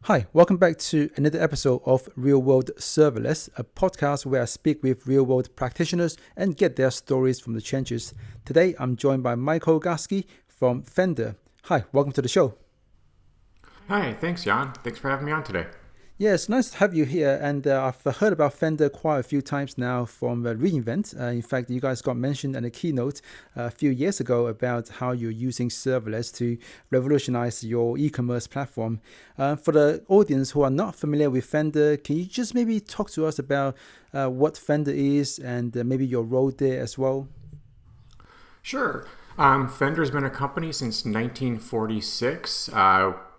Hi, welcome back to another episode of Real-World Serverless, a podcast where I speak with real-world practitioners and get their stories from the trenches. Today, I'm joined by Garski from Fender. Hi, welcome to the show. Hi, thanks, Jan. Thanks for having me on today. Yeah, it's nice to have you here, and I've heard about Fender quite a few times now from reInvent. In fact, you guys got mentioned in a keynote a few years ago about how you're using serverless to revolutionize your e-commerce platform. For the audience who are not familiar with Fender, can you just maybe talk to us about what Fender is and maybe your role there as well? Sure. Fender's been a company since 1946.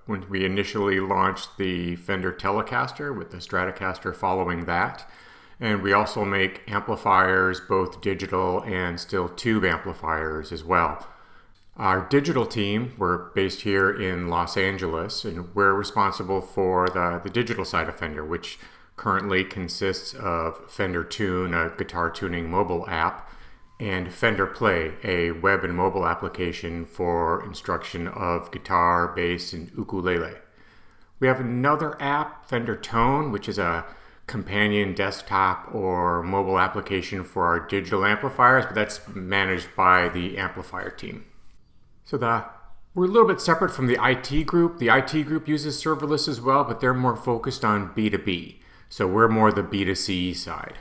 When we initially launched the Fender Telecaster with the Stratocaster following that. And we also make amplifiers, both digital and still tube amplifiers as well. Our digital team, we're based here in Los Angeles, and we're responsible for the digital side of Fender, which currently consists of Fender Tune, a guitar tuning mobile app, and Fender Play, a web and mobile application for instruction of guitar, bass, and ukulele. We have another app, Fender Tone, which is a companion desktop or mobile application for our digital amplifiers, but that's managed by the amplifier team. We're a little bit separate from the IT group. The IT group uses serverless as well, but they're more focused on B2B. So we're more the B2C side.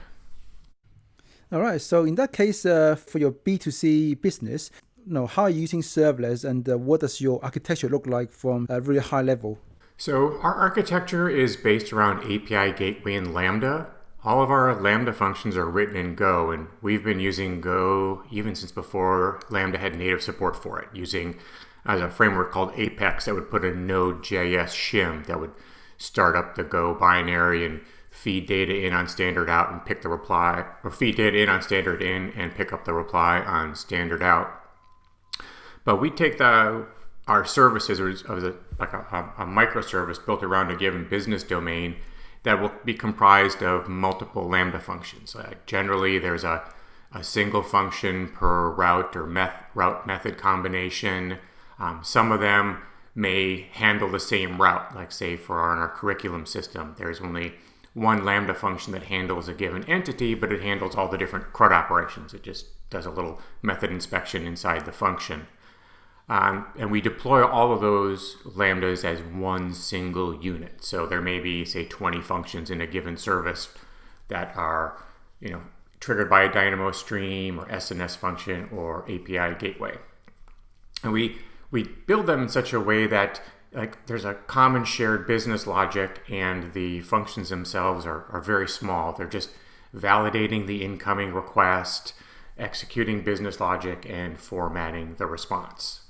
All right. So in that case, for your B2C business, how are you using serverless and what does your architecture look like from a really high level? So our architecture is based around API Gateway and Lambda. All of our Lambda functions are written in Go, and we've been using Go even since before Lambda had native support for it, using as a framework called Apex that would put a Node.js shim that would start up the Go binary and feed data in on standard out and pick the reply, or feed data in on standard in and pick up the reply on standard out. But we take our services as like a microservice built around a given business domain that will be comprised of multiple Lambda functions. Generally, there's a single function per route or route method combination. Some of them may handle the same route, like say for our curriculum system, there's only one Lambda function that handles a given entity, but it handles all the different CRUD operations. It just does a little method inspection inside the function. And we deploy all of those Lambdas as one single unit. So there may be, say, 20 functions in a given service that are, triggered by a Dynamo stream or SNS function or API gateway. And we build them in such a way that there's a common shared business logic and the functions themselves are very small. They're just validating the incoming request, executing business logic, and formatting the response.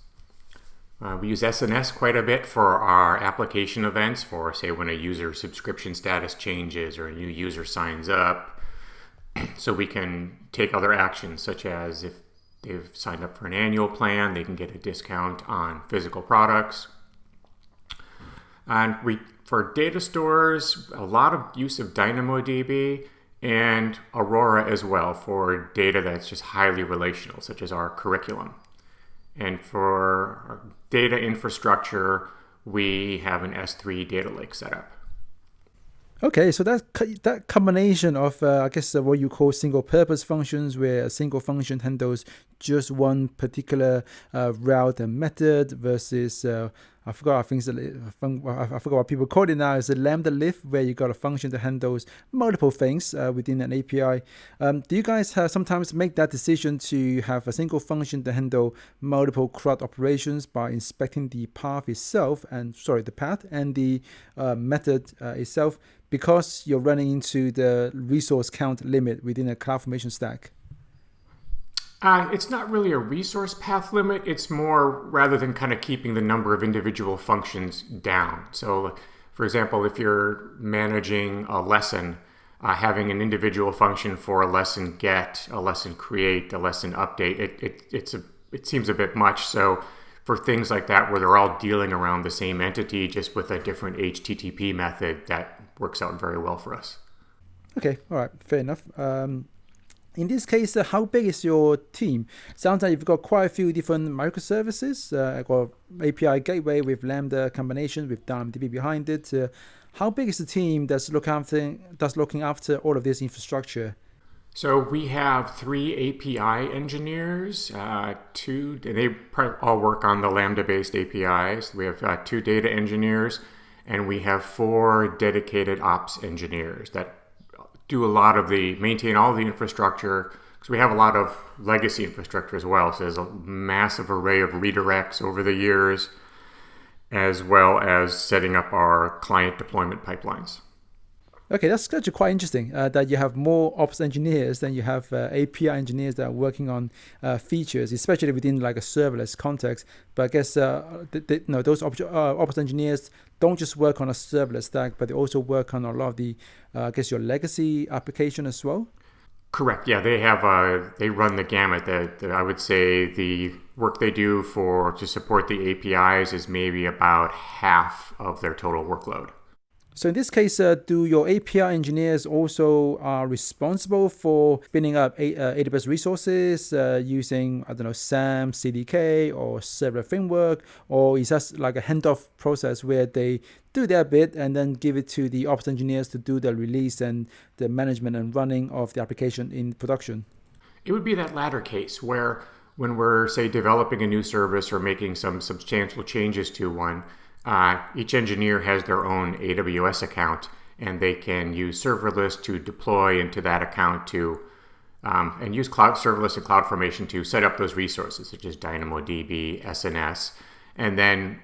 We use SNS quite a bit for our application events for, say, when a user subscription status changes or a new user signs up. So we can take other actions, such as if they've signed up for an annual plan, they can get a discount on physical products. And for data stores, a lot of use of DynamoDB and Aurora as well for data that's just highly relational, such as our curriculum. And for data infrastructure, we have an S3 data lake set up. Okay, so that combination of, what you call single-purpose functions, where a single function handles just one particular route and method versus, I forgot what people call it now, is a Lambda lift, where you got a function that handles multiple things within an API. Do you guys sometimes make that decision to have a single function to handle multiple CRUD operations by inspecting the path itself, the path and the method itself, because you're running into the resource count limit within a CloudFormation stack? It's not really a resource path limit. It's more rather than kind of keeping the number of individual functions down. So, for example, if you're managing a lesson, having an individual function for a lesson get, a lesson create, a lesson update, it seems a bit much. So for things like that, where they're all dealing around the same entity, just with a different HTTP method, that works out very well for us. Okay, all right, fair enough. In this case, how big is your team? Sounds like you've got quite a few different microservices. Got API gateway with Lambda combination with DynamDB behind it. How big is the team that's looking after all of this infrastructure? So we have 3 API engineers, two, and they all work on the Lambda-based APIs. We have 2 data engineers, and we have 4 dedicated ops engineers that do a lot of maintain all the infrastructure, because we have a lot of legacy infrastructure as well. So there's a massive array of redirects over the years, as well as setting up our client deployment pipelines. Okay, that's actually quite interesting that you have more ops engineers than you have API engineers that are working on features, especially within like a serverless context. But I guess those ops engineers don't just work on a serverless stack, but they also work on a lot of the, I guess, your legacy application as well. Correct. Yeah, they run the gamut. I would say the work they do to support the APIs is maybe about half of their total workload. So in this case, do your API engineers also are responsible for spinning up AWS resources using, I don't know, SAM, CDK, or server framework? Or is that like a handoff process where they do their bit and then give it to the ops engineers to do the release and the management and running of the application in production? It would be that latter case where when we're, say, developing a new service or making some substantial changes to one, each engineer has their own AWS account, and they can use serverless to deploy into that account and use cloud serverless and CloudFormation to set up those resources, such as DynamoDB, SNS. And then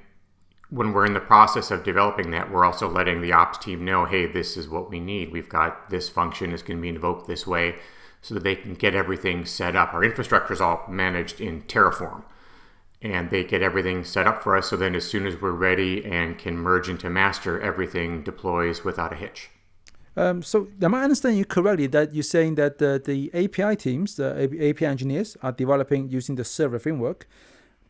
when we're in the process of developing that, we're also letting the ops team know, hey, this is what we need. We've got this function is going to be invoked this way, so that they can get everything set up. Our infrastructure is all managed in Terraform, and they get everything set up for us. So then as soon as we're ready and can merge into master, everything deploys without a hitch. So am I understanding you correctly that you're saying that the API teams, the API engineers, are developing using the server framework,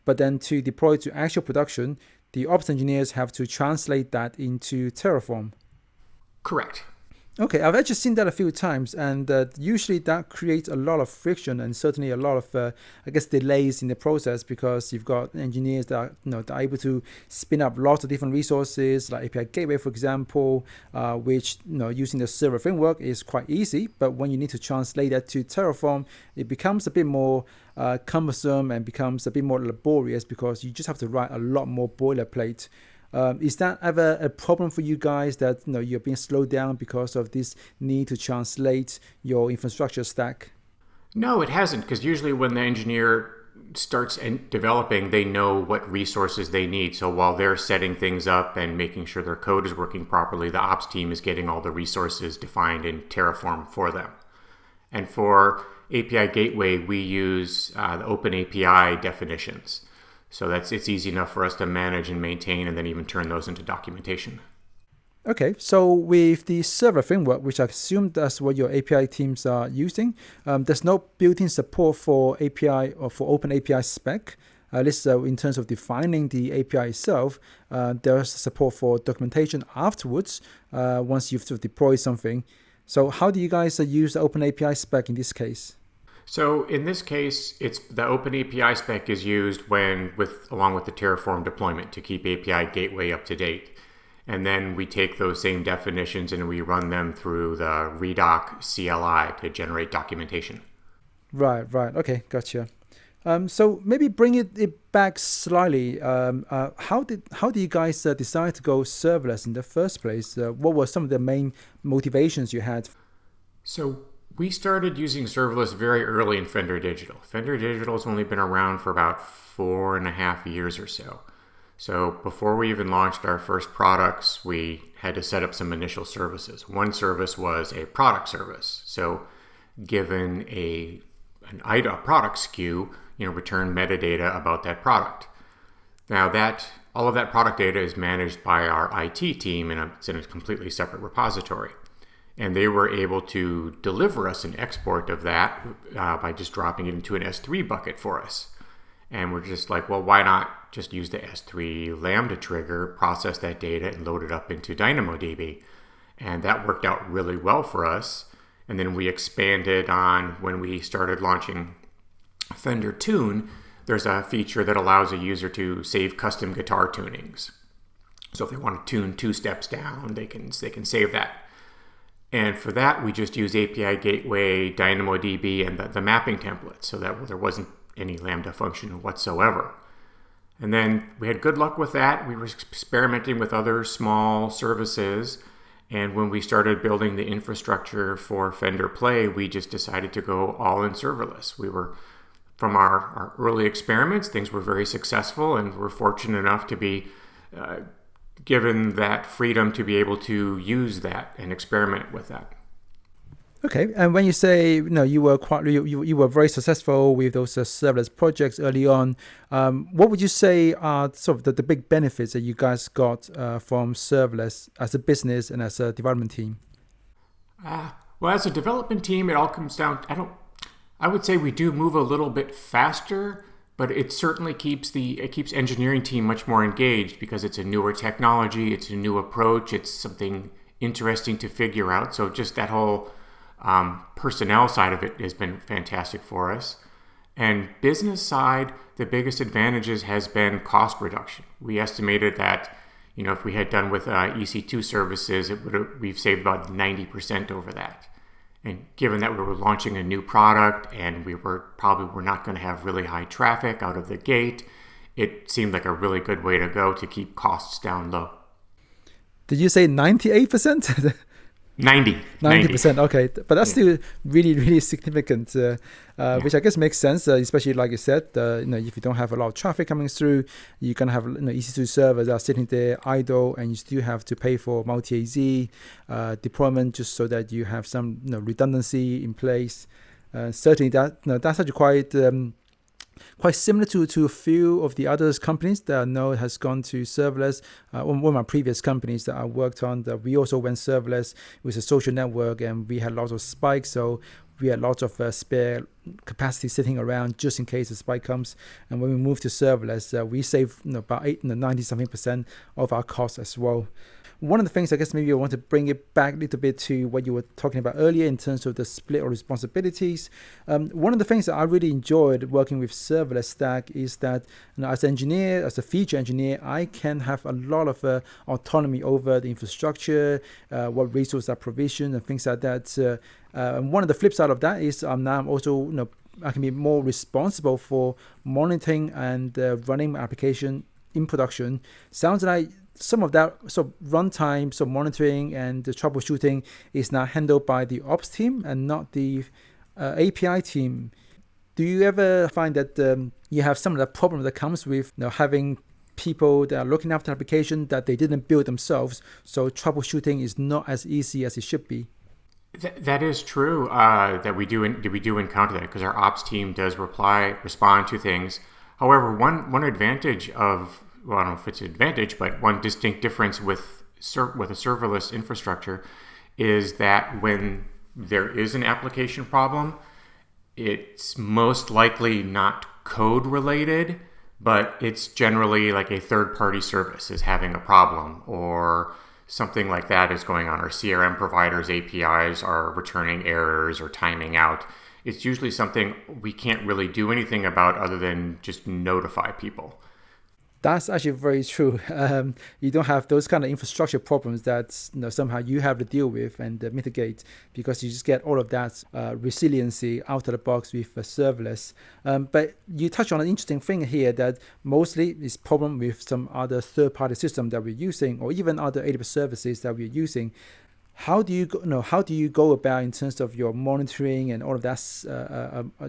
but then to deploy to actual production, the ops engineers have to translate that into Terraform? Correct. Okay, I've actually seen that a few times, and usually that creates a lot of friction and certainly a lot of, I guess, delays in the process, because you've got engineers that are, that are able to spin up lots of different resources, like API Gateway, for example, which using the server framework is quite easy, but when you need to translate that to Terraform, it becomes a bit more cumbersome and becomes a bit more laborious, because you just have to write a lot more boilerplate. Is that ever a problem for you guys that you're being slowed down because of this need to translate your infrastructure stack? No, it hasn't, because usually when the engineer starts developing, they know what resources they need. So while they're setting things up and making sure their code is working properly, the ops team is getting all the resources defined in Terraform for them. And for API Gateway, we use the Open API definitions. So it's easy enough for us to manage and maintain, and then even turn those into documentation. Okay, so with the server framework, which I assume that's what your API teams are using, there's no built-in support for API or for Open API spec. At least in terms of defining the API itself, there's support for documentation afterwards once you've deployed something. So how do you guys use the Open API spec in this case? So in this case, it's the Open API spec is used along with the Terraform deployment to keep API Gateway up to date. And then we take those same definitions and we run them through the redoc CLI to generate documentation. Right. Okay, gotcha. So maybe bring it back slightly. How did you guys decide to go serverless in the first place? What were some of the main motivations you had? So we started using serverless very early in Fender Digital. Fender Digital has only been around for about 4.5 years or so. So before we even launched our first products, we had to set up some initial services. One service was a product service. So given a product SKU, return metadata about that product. Now all of that product data is managed by our IT team, and it's in a completely separate repository. And they were able to deliver us an export of that by just dropping it into an S3 bucket for us. And we're just like, well, why not just use the S3 Lambda trigger, process that data, and load it up into DynamoDB? And that worked out really well for us. And then we expanded on when we started launching Fender Tune. There's a feature that allows a user to save custom guitar tunings. So if they want to tune 2 steps down, they can save that. And for that, we just use API Gateway, DynamoDB, and the mapping template so that there wasn't any Lambda function whatsoever. And then we had good luck with that. We were experimenting with other small services. And when we started building the infrastructure for Fender Play, we just decided to go all in serverless. From our early experiments, things were very successful, and we're fortunate enough to be given that freedom to be able to use that and experiment with that. Okay, and when you say you were very successful with those serverless projects early on, what would you say are sort of the big benefits that you guys got from serverless as a business and as a development team? Well, as a development team, it all comes down. I would say we do move a little bit faster, but it certainly keeps engineering team much more engaged because it's a newer technology, it's a new approach, it's something interesting to figure out. So just that whole personnel side of it has been fantastic for us. And business side, the biggest advantages has been cost reduction. We estimated that, if we had done with EC2 services, we've saved about 90% over that. And given that we were launching a new product and we were not going to have really high traffic out of the gate, it seemed like a really good way to go to keep costs down low. Did you say 98%? 90%. Okay, but that's still really, really significant, which I guess makes sense, especially like you said, if you don't have a lot of traffic coming through, you're gonna have EC2 servers that are sitting there idle, and you still have to pay for multi-AZ deployment just so that you have some redundancy in place. Certainly, that's actually quite similar to a few of the other companies that I know has gone to serverless. One of my previous companies that I worked on, that we also went serverless. It was a social network, and we had lots of spikes, so we had lots of spare capacity sitting around just in case a spike comes. And when we moved to serverless, we saved about 90-something% of our costs as well. One of the things, I guess maybe I want to bring it back a little bit to what you were talking about earlier in terms of the split of responsibilities. One of the things that I really enjoyed working with serverless stack is that as an engineer, as a feature engineer, I can have a lot of autonomy over the infrastructure, what resources are provisioned and things like that. And one of the flip side of that is now I'm also, I can be more responsible for monitoring and running my application in production. Sounds like some of that runtime, monitoring and the troubleshooting is now handled by the ops team and not the API team. Do you ever find that you have some of the problem that comes with having people that are looking after the application that they didn't build themselves, so troubleshooting is not as easy as it should be? That is true. That we do encounter that because our ops team does respond to things. However, one advantage of I don't know if it's an advantage, but one distinct difference with a serverless infrastructure is that when there is an application problem, it's most likely not code related, but it's generally like a third-party service is having a problem or something like that is going on, or CRM providers' APIs are returning errors or timing out. It's usually something we can't really do anything about other than just notify people. That's actually very true. You don't have those kind of infrastructure problems that somehow you have to deal with and mitigate, because you just get all of that resiliency out of the box with serverless. But you touch on an interesting thing here that mostly is problem with some other third-party system that we're using, or even other AWS services that we're using. How do you go about in terms of your monitoring and all of that,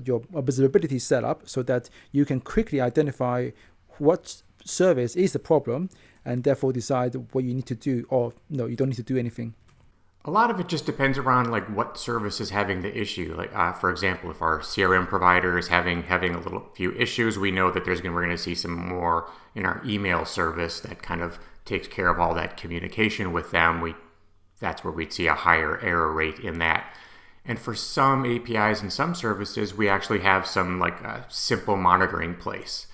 your observability setup, so that you can quickly identify what service is the problem and therefore decide what you need to do, or no, you don't need to do anything? A lot of it just depends around like what service is having the issue. Like for example, if our CRM provider is having a few issues, we know that we're going to see some more in our email service that kind of takes care of all that communication with them. That's where we'd see a higher error rate in that. And for some APIs and some services, we actually have some like a simple monitoring place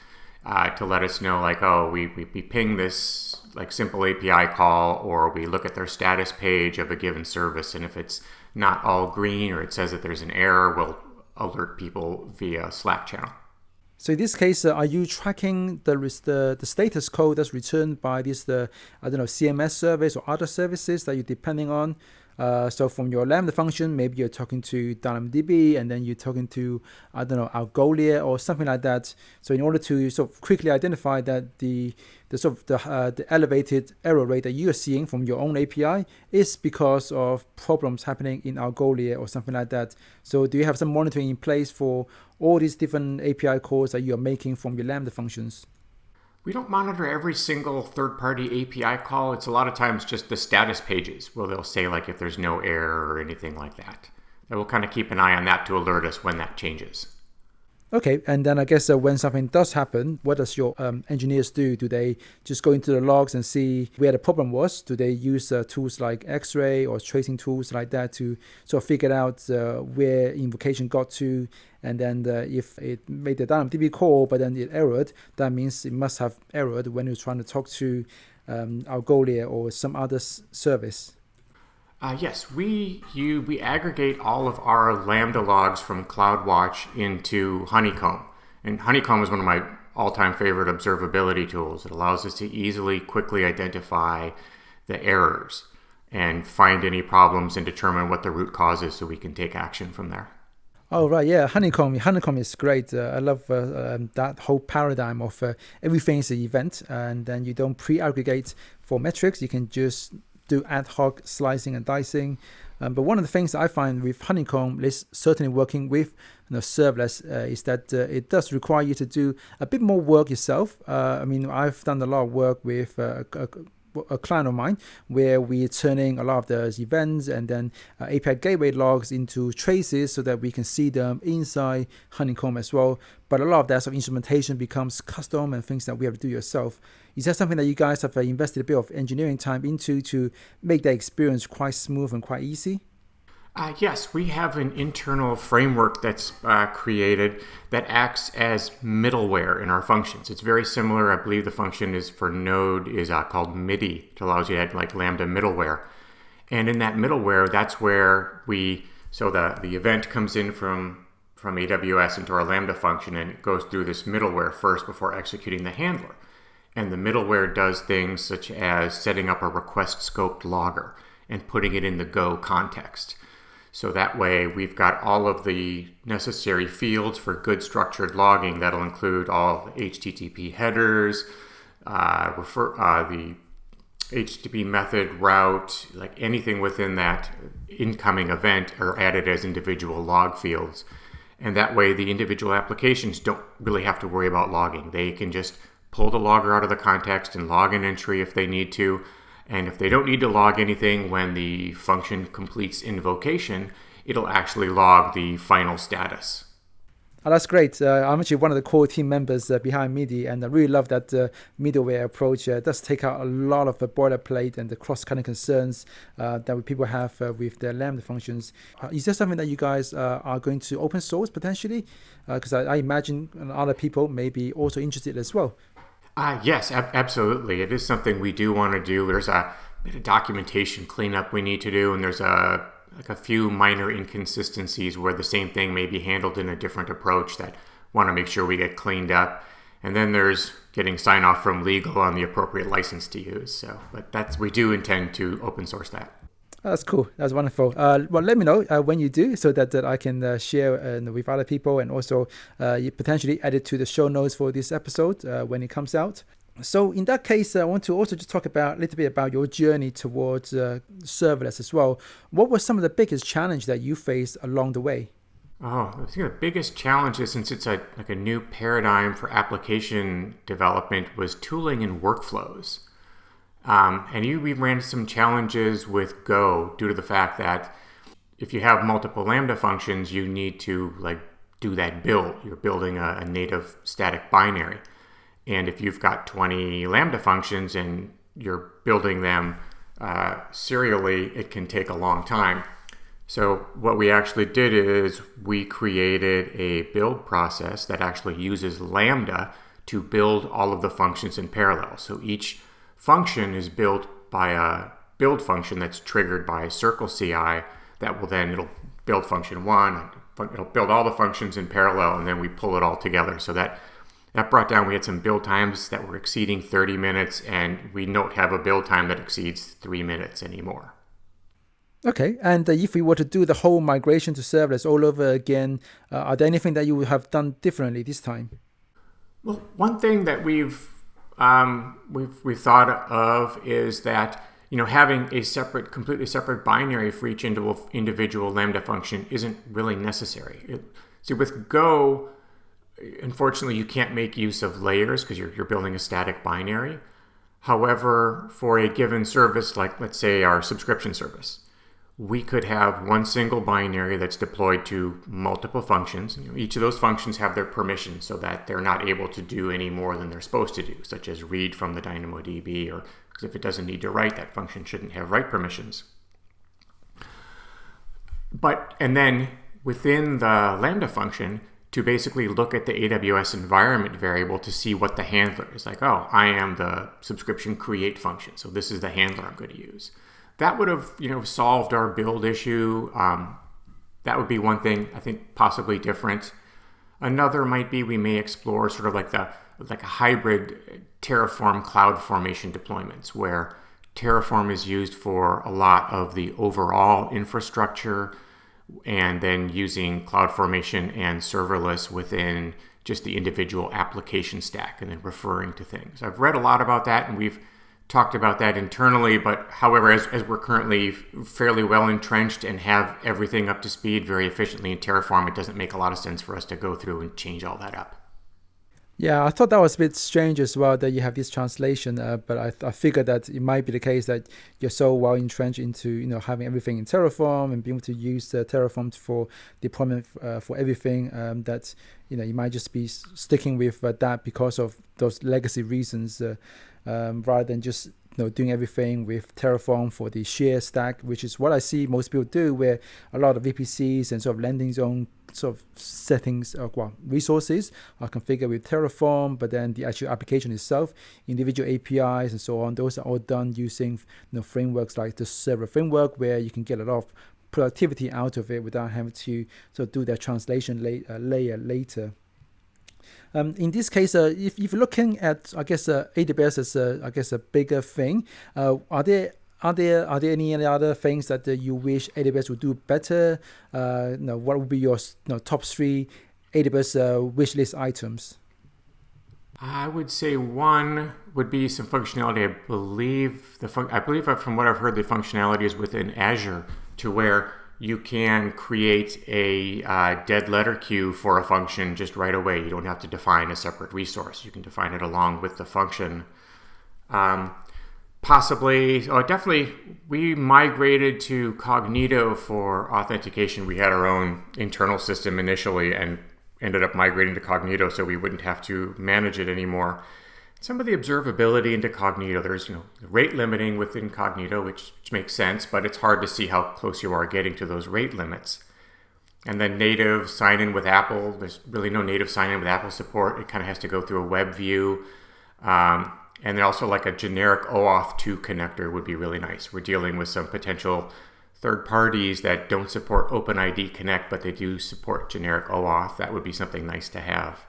to let us know, like, oh, we ping this like simple API call, or we look at their status page of a given service, and if it's not all green or it says that there's an error, we'll alert people via Slack channel. So in this case, are you tracking the status code that's returned by this CMS service or other services that you're depending on? So from your Lambda function, maybe you're talking to DynamoDB, and then you're talking to Algolia or something like that. So in order to sort of quickly identify that the elevated error rate that you are seeing from your own API is because of problems happening in Algolia or something like that. So do you have some monitoring in place for all these different API calls that you are making from your Lambda functions? We don't monitor every single third-party API call. It's a lot of times just the status pages where they'll say like if there's no error or anything like that. And we'll kind of keep an eye on that to alert us when that changes. Okay, and then I guess when something does happen, what does your engineers do? Do they just go into the logs and see where the problem was? Do they use tools like X-ray or tracing tools like that to sort of figure out where invocation got to? And then if it made the DynamoDB call, but then it errored, that means it must have errored when you're trying to talk to Algolia or some other service. Yes, we aggregate all of our Lambda logs from CloudWatch into Honeycomb. And Honeycomb is one of my all-time favorite observability tools. It allows us to easily, quickly identify the errors and find any problems and determine what the root cause is so we can take action from there. Oh, right. Yeah, Honeycomb is great. I love that whole paradigm of everything is an event, and then you don't pre-aggregate for metrics. You can just do ad hoc slicing and dicing. But one of the things I find with Honeycomb is certainly working with serverless is that it does require you to do a bit more work yourself. I've done a lot of work with a client of mine where we're turning a lot of those events and then API gateway logs into traces so that we can see them inside Honeycomb as well. But a lot of that sort of instrumentation becomes custom and things that we have to do yourself. Is that something that you guys have invested a bit of engineering time into to make that experience quite smooth and quite easy? Yes, we have an internal framework that's created that acts as middleware in our functions. It's very similar. I believe the function is for Node is called MIDI. It allows you to add like Lambda middleware. And in that middleware, that's where the event comes in from AWS into our Lambda function, and it goes through this middleware first before executing the handler. And the middleware does things such as setting up a request scoped logger and putting it in the Go context. So that way we've got all of the necessary fields for good structured logging. That'll include all the HTTP headers, the HTTP method, route, like anything within that incoming event are added as individual log fields. And that way the individual applications don't really have to worry about logging. They can just pull the logger out of the context and log an entry if they need to. And if they don't need to log anything when the function completes invocation, it'll actually log the final status. Oh, that's great. I'm actually one of the core team members behind MIDI, and I really love that middleware approach. It does take out a lot of the boilerplate and the cross-cutting concerns that people have with their Lambda functions. Is there something that you guys are going to open source potentially? Because I imagine other people may be also interested as well. Yes, absolutely. It is something we do want to do. There's a bit of documentation cleanup we need to do, and there's a few minor inconsistencies where the same thing may be handled in a different approach that want to make sure we get cleaned up. And then there's getting sign off from legal on the appropriate license to use. But we do intend to open source that. Oh, that's cool. That's wonderful. Well, let me know when you do so that I can share with other people, and also you potentially add it to the show notes for this episode when it comes out. So in that case, I want to also just talk a little bit about your journey towards serverless as well. What were some of the biggest challenges that you faced along the way? Oh, I think the biggest challenge is, since it's a new paradigm for application development, was tooling and workflows. We ran some challenges with Go due to the fact that if you have multiple Lambda functions, you need to do that build. You're building a native static binary. And if you've got 20 Lambda functions and you're building them serially, it can take a long time. So what we actually did is we created a build process that actually uses Lambda to build all of the functions in parallel. So each function is built by a build function that's triggered by Circle CI that will then, it'll build function one, it'll build all the functions in parallel, and then we pull it all together. So that brought down, we had some build times that were exceeding 30 minutes, and we don't have a build time that exceeds 3 minutes anymore. Okay, and if we were to do the whole migration to serverless all over again, are there anything that you would have done differently this time? Well, one thing that we've thought of is that having a completely separate binary for each individual Lambda function isn't really necessary. See, with Go, unfortunately, you can't make use of layers because you're building a static binary. However, for a given service, like let's say our subscription service, we could have one single binary that's deployed to multiple functions. Each of those functions have their permissions so that they're not able to do any more than they're supposed to do, such as read from the DynamoDB, or because if it doesn't need to write, that function shouldn't have write permissions. And then within the Lambda function, to basically look at the AWS environment variable to see what the handler is. Like, oh, I am the subscription create function, so this is the handler I'm going to use. That would have, solved our build issue. That would be one thing, I think, possibly different. Another might be we may explore sort of like a hybrid Terraform CloudFormation deployments, where Terraform is used for a lot of the overall infrastructure, and then using CloudFormation and serverless within just the individual application stack, and then referring to things. I've read a lot about that, and we've talked about that internally, but however, as we're currently fairly well entrenched and have everything up to speed very efficiently in Terraform, it doesn't make a lot of sense for us to go through and change all that up. Yeah, I thought that was a bit strange as well that you have this translation, but I figured that it might be the case that you're so well entrenched into having everything in Terraform and being able to use Terraform for deployment for everything, that you might just be sticking with that because of those legacy reasons, rather than just doing everything with Terraform for the share stack, which is what I see most people do, where a lot of VPCs and sort of landing zone sort of settings, resources are configured with Terraform, but then the actual application itself, individual APIs and so on, those are all done using frameworks like the server framework, where you can get a lot of productivity out of it without having to sort of do that translation layer later. In this case, if you're looking at, I guess, AWS as a bigger thing, are there any other things that you wish AWS would do better? What would be your top 3 AWS wish list items? I would say one would be some functionality. I believe from what I've heard, the functionality is within Azure, to where you can create a dead letter queue for a function just right away. You don't have to define a separate resource. You can define it along with the function. Definitely, we migrated to Cognito for authentication. We had our own internal system initially and ended up migrating to Cognito so we wouldn't have to manage it anymore. Some of the observability into Cognito, there's rate limiting within Cognito, which makes sense, but it's hard to see how close you are getting to those rate limits. And then native sign-in with Apple, there's really no native sign-in with Apple support. It kind of has to go through a web view. And then also like a generic OAuth 2 connector would be really nice. We're dealing with some potential third parties that don't support OpenID Connect, but they do support generic OAuth. That would be something nice to have.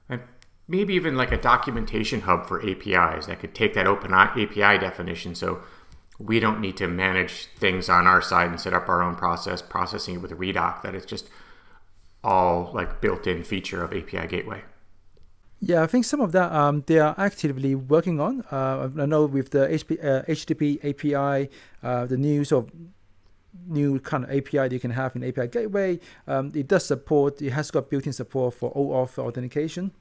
And maybe even like a documentation hub for APIs that could take that open API definition, so we don't need to manage things on our side and set up our own processing it with a redoc, that it's just all like built-in feature of API Gateway. Yeah, I think some of that they are actively working on. I know with the HTTP API, the new kind of API that you can have in API Gateway, it has got built-in support for OAuth authentication.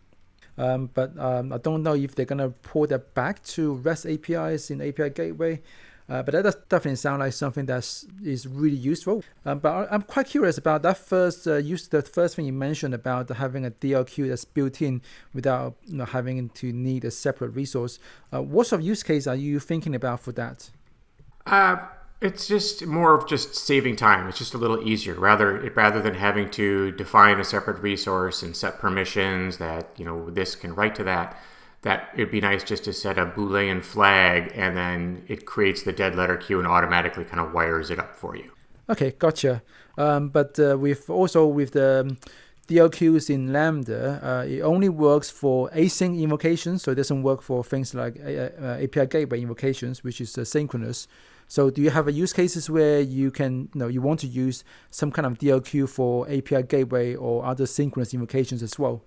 But I don't know if they're going to port that back to REST APIs in API Gateway. But that does definitely sound like something that is really useful. But I'm quite curious about that the first thing you mentioned about having a DLQ that's built in without having to need a separate resource. What sort of use case are you thinking about for that? It's just more of just saving time. It's just a little easier rather than having to define a separate resource and set permissions that this can write to that. That it'd be nice just to set a Boolean flag, and then it creates the dead letter queue and automatically kind of wires it up for you. Okay, gotcha. But with the DLQs in Lambda, it only works for async invocations, so it doesn't work for things like API gateway invocations, which is synchronous. So do you have a use cases where you you want to use some kind of DLQ for API gateway or other synchronous invocations as well?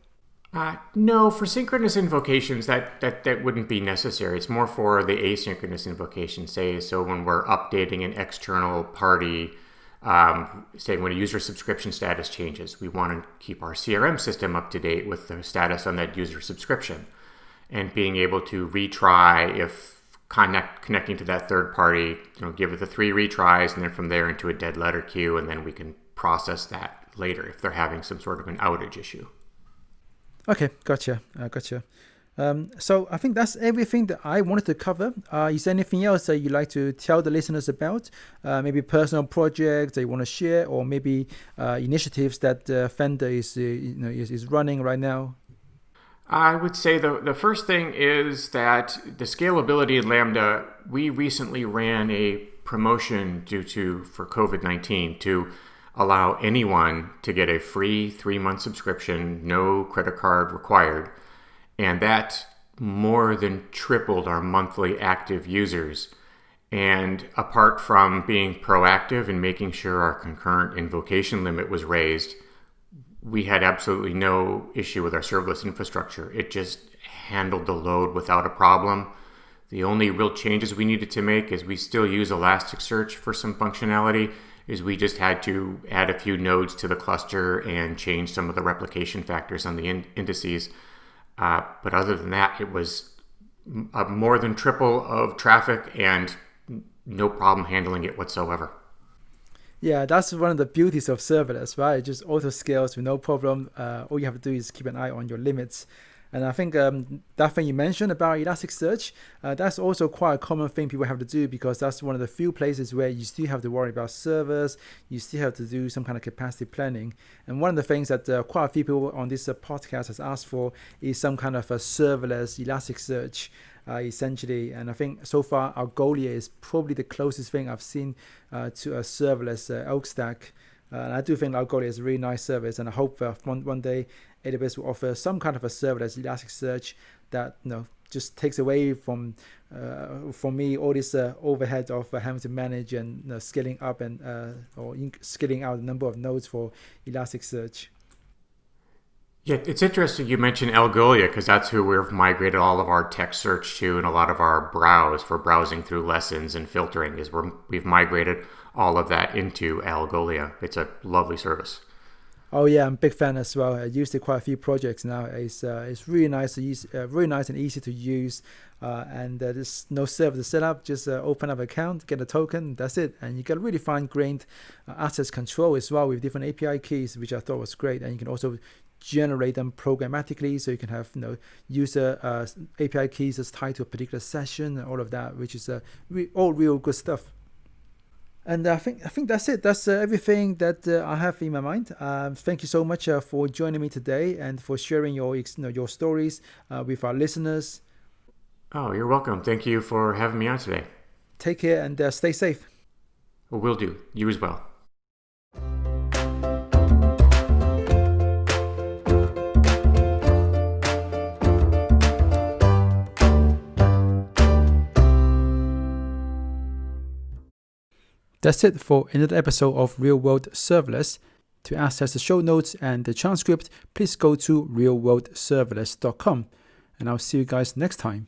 No, for synchronous invocations, that wouldn't be necessary. It's more for the asynchronous invocation, say, so when we're updating an external party, say when a user subscription status changes, we want to keep our CRM system up to date with the status on that user subscription. And being able to retry if connecting to that third party, give it the 3 retries, and then from there into a dead letter queue, and then we can process that later if they're having some sort of an outage issue. Okay, gotcha. So I think that's everything that I wanted to cover. Is there anything else that you'd like to tell the listeners about? Maybe personal projects that you want to share, or maybe initiatives that Fender is running right now? I would say the first thing is that the scalability in Lambda, we recently ran a promotion for COVID-19 to allow anyone to get a free 3-month subscription, no credit card required. And that more than tripled our monthly active users. And apart from being proactive and making sure our concurrent invocation limit was raised, we had absolutely no issue with our serverless infrastructure. It just handled the load without a problem. The only real changes we needed to make is we still use Elasticsearch for some functionality, is we just had to add a few nodes to the cluster and change some of the replication factors on the indices. But other than that, it was more than triple of traffic and no problem handling it whatsoever. Yeah, that's one of the beauties of serverless, right? It just auto scales with no problem. All you have to do is keep an eye on your limits. And I think that thing you mentioned about Elasticsearch, that's also quite a common thing people have to do, because that's one of the few places where you still have to worry about servers, you still have to do some kind of capacity planning. And one of the things that quite a few people on this podcast has asked for is some kind of a serverless Elasticsearch, essentially. And I think so far Algolia is probably the closest thing I've seen to a serverless Elk Stack. And I do think Algolia is a really nice service, and I hope one day AWS will offer some kind of a serverless Elasticsearch that just takes away from me all this overhead of having to manage and scaling up and scaling out the number of nodes for Elasticsearch. Yeah, it's interesting you mentioned Algolia, because that's who we've migrated all of our text search to, and a lot of our browse for browsing through lessons and filtering we've migrated all of that into Algolia. It's a lovely service. Oh yeah, I'm a big fan as well. I used it quite a few projects now. It's really nice really nice and easy to use. And there's no server to set up. Just open up an account, get a token. That's it. And you get really fine-grained access control as well with different API keys, which I thought was great. And you can also generate them programmatically, so you can have user API keys that's tied to a particular session and all of that, which is all real good stuff. And I think that's it. That's everything that I have in my mind. Thank you so much for joining me today and for sharing your stories with our listeners. Oh, you're welcome. Thank you for having me on today. Take care and stay safe. Well, will do. You as well. That's it for another episode of Real-World Serverless. To access the show notes and the transcript, please go to realworldserverless.com. And I'll see you guys next time.